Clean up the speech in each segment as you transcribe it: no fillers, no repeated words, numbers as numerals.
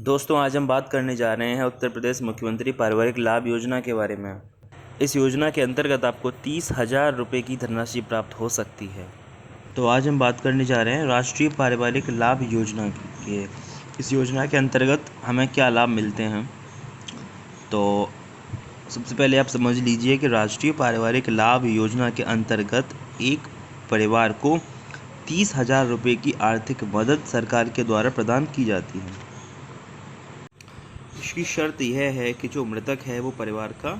दोस्तों, आज हम बात करने जा रहे हैं उत्तर प्रदेश मुख्यमंत्री पारिवारिक लाभ योजना के बारे में। इस योजना के अंतर्गत आपको 30,000 रुपये की धनराशि प्राप्त हो सकती है। तो आज हम बात करने जा रहे हैं राष्ट्रीय पारिवारिक लाभ योजना की। इस योजना के अंतर्गत हमें क्या लाभ मिलते हैं। तो सबसे पहले आप समझ लीजिए कि राष्ट्रीय पारिवारिक लाभ योजना के अंतर्गत एक परिवार को 30,000 रुपये की आर्थिक मदद सरकार के द्वारा प्रदान की जाती है। इसकी शर्त यह है कि जो मृतक है वो परिवार का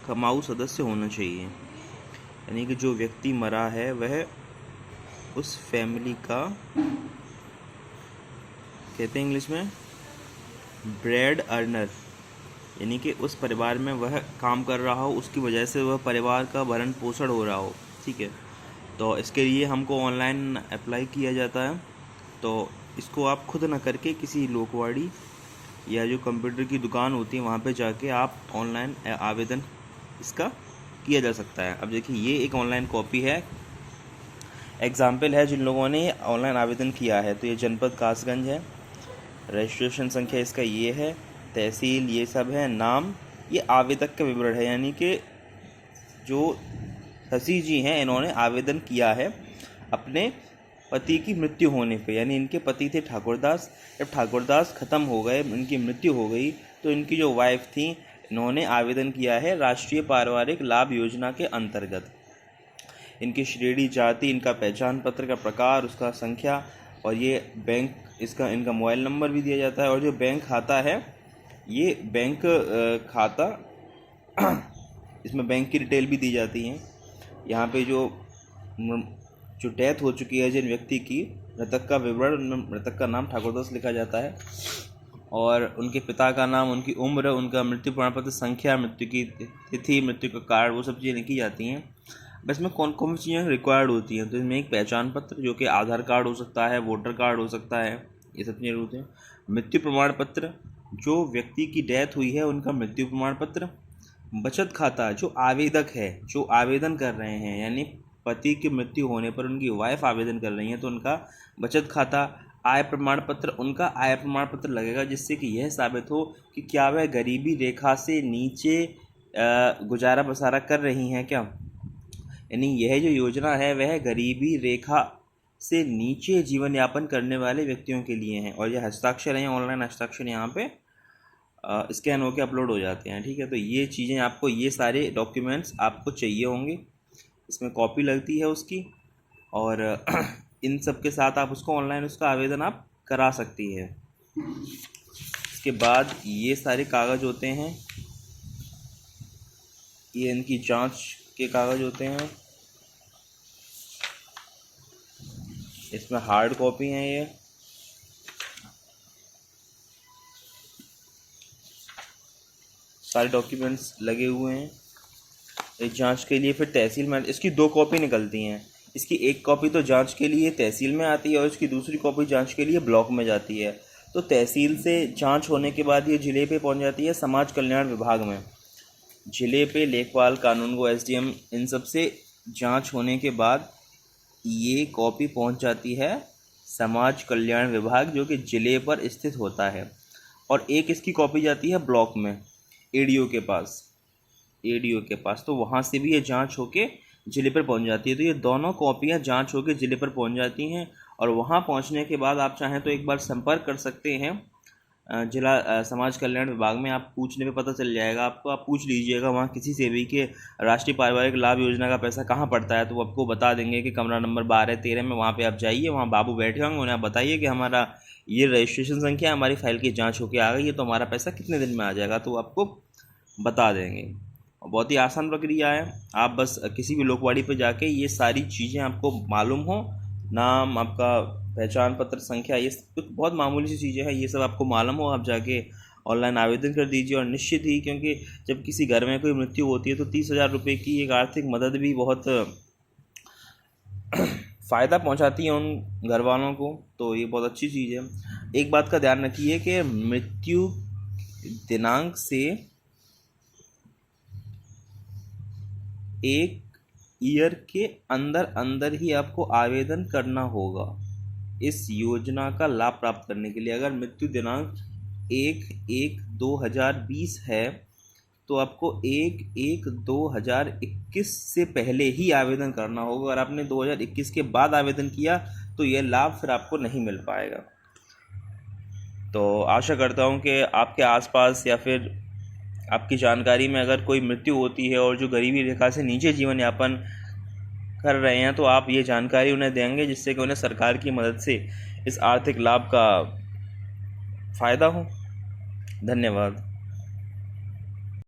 कमाऊ सदस्य होना चाहिए, यानी कि जो व्यक्ति मरा है वह उस फैमिली का, कहते हैं इंग्लिश में, ब्रेड अर्नर, यानी कि उस परिवार में वह काम कर रहा हो, उसकी वजह से वह परिवार का भरण पोषण हो रहा हो। ठीक है, तो इसके लिए हमको ऑनलाइन अप्लाई किया जाता है। तो इसको आप खुद ना करके किसी लोकवाड़ी या जो कंप्यूटर की दुकान होती है वहाँ पे जाके आप ऑनलाइन आवेदन इसका किया जा सकता है। अब देखिए, ये एक ऑनलाइन कॉपी है, एग्जाम्पल है जिन लोगों ने ऑनलाइन आवेदन किया है। तो ये जनपद कासगंज है, रजिस्ट्रेशन संख्या इसका ये है, तहसील ये सब है, नाम, ये आवेदक का विवरण है, यानी कि जो शशि जी हैं इन्होंने आवेदन किया है अपने पति की मृत्यु होने पे, यानी इनके पति थे ठाकुरदास। जब ठाकुरदास ख़त्म हो गए, इनकी मृत्यु हो गई, तो इनकी जो वाइफ थी इन्होंने आवेदन किया है राष्ट्रीय पारिवारिक लाभ योजना के अंतर्गत। इनकी श्रेणी, जाति, इनका पहचान पत्र का प्रकार, उसका संख्या, और ये बैंक, इसका इनका मोबाइल नंबर भी दिया जाता है। और जो बैंक खाता है, ये बैंक खाता, इसमें बैंक की डिटेल भी दी जाती है। यहाँ पे जो डेथ हो चुकी है जिन व्यक्ति की, मृतक का विवरण, मृतक का नाम ठाकुरदास लिखा जाता है, और उनके पिता का नाम, उनकी उम्र, उनका मृत्यु प्रमाण पत्र संख्या, मृत्यु की तिथि, मृत्यु का कार्ड, वो सब चीज़ें लिखी जाती हैं। बस में कौन कौन सी चीज़ें रिक्वायर्ड होती हैं, तो इसमें एक पहचान पत्र, जो कि आधार कार्ड हो सकता है, वोटर कार्ड हो सकता है, ये सब चीज़ें होती हैं। मृत्यु प्रमाण पत्र, जो व्यक्ति की डेथ हुई है उनका मृत्यु प्रमाण पत्र। बचत खाता, जो आवेदक है, जो आवेदन कर रहे हैं, यानी पति की मृत्यु होने पर उनकी वाइफ आवेदन कर रही है तो उनका बचत खाता। आय प्रमाण पत्र, उनका आय प्रमाण पत्र लगेगा जिससे कि यह साबित हो कि क्या वह गरीबी रेखा से नीचे गुजारा बसारा कर रही हैं क्या, यानी यह जो योजना है वह गरीबी रेखा से नीचे जीवन यापन करने वाले व्यक्तियों के लिए हैं। और यह हस्ताक्षर हैं, ऑनलाइन हस्ताक्षर यहाँ पे स्कैन होकर अपलोड हो जाते हैं। ठीक है, तो ये चीज़ें आपको, ये सारे डॉक्यूमेंट्स आपको चाहिए होंगे, इसमें कॉपी लगती है उसकी, और इन सब के साथ आप उसको ऑनलाइन, उसका आवेदन आप करा सकती है। इसके बाद ये सारे कागज़ होते हैं, ये इनकी जांच के कागज़ होते हैं, इसमें हार्ड कॉपी हैं, ये सारे डॉक्यूमेंट्स लगे हुए हैं एक जांच के लिए। फिर तहसील में इसकी 2 कॉपी निकलती हैं, इसकी एक कॉपी तो जांच के लिए तहसील में आती है और इसकी दूसरी कॉपी जांच के लिए ब्लॉक में जाती है। तो तहसील से जांच होने के बाद ये जिले पे पहुंच जाती है समाज कल्याण विभाग में। जिले पे लेखपाल, कानूनगो, एसडीएम, इन सब से जांच होने के बाद ये कॉपी पहुंच जाती है समाज कल्याण विभाग, जो कि जिले पर स्थित होता है। और एक इसकी कॉपी जाती है ब्लॉक में, एडीओ के पास, तो वहाँ से भी ये जांच होके जिले पर पहुँच जाती है। तो ये दोनों कॉपियाँ जांच होके जिले पर पहुँच जाती हैं, और वहाँ पहुँचने के बाद आप चाहें तो एक बार संपर्क कर सकते हैं जिला समाज कल्याण विभाग में। आप पूछने पे पता चल जाएगा आपको, आप पूछ लीजिएगा वहाँ किसी से भी कि राष्ट्रीय पारिवारिक लाभ योजना का पैसा कहाँ पड़ता है, तो वो आपको बता देंगे कि कमरा नंबर 12-13 में। वहाँ पे आप जाइए, वहाँ बाबू बैठे होंगे, उन्हें आप बताइए कि हमारा ये रजिस्ट्रेशन संख्या, हमारी फाइल की जाँच होकर आ गई है, तो हमारा पैसा कितने दिन में आ जाएगा, तो आपको बता देंगे। बहुत ही आसान प्रक्रिया है, आप बस किसी भी लोकवाड़ी पे जाके ये सारी चीज़ें आपको मालूम हो, नाम, आपका पहचान पत्र संख्या, ये कुछ बहुत मामूली सी चीज़ें हैं, ये सब आपको मालूम हो, आप जाके ऑनलाइन आवेदन कर दीजिए। और निश्चित ही, क्योंकि जब किसी घर में कोई मृत्यु होती है तो 30,000 रुपये की एक आर्थिक मदद भी बहुत फ़ायदा पहुंचाती है उन घर वालों को, तो ये बहुत अच्छी चीज़ है। एक बात का ध्यान रखिए कि मृत्यु दिनांक से 1 ईयर के अंदर अंदर ही आपको आवेदन करना होगा। इस योजना का लाभ प्राप्त करने के लिए। अगर मृत्यु दिनांक 1/1/2020 है तो आपको 1/1/2021 से पहले ही आवेदन करना होगा। अगर आपने 2021 के बाद आवेदन किया तो यह लाभ फिर आपको नहीं मिल पाएगा। तो आशा करता हूँ कि आपके आसपास या फिर आपकी जानकारी में अगर कोई मृत्यु होती है और जो गरीबी रेखा से नीचे जीवन यापन कर रहे हैं तो आप ये जानकारी उन्हें देंगे, जिससे कि उन्हें सरकार की मदद से इस आर्थिक लाभ का फ़ायदा हो। धन्यवाद।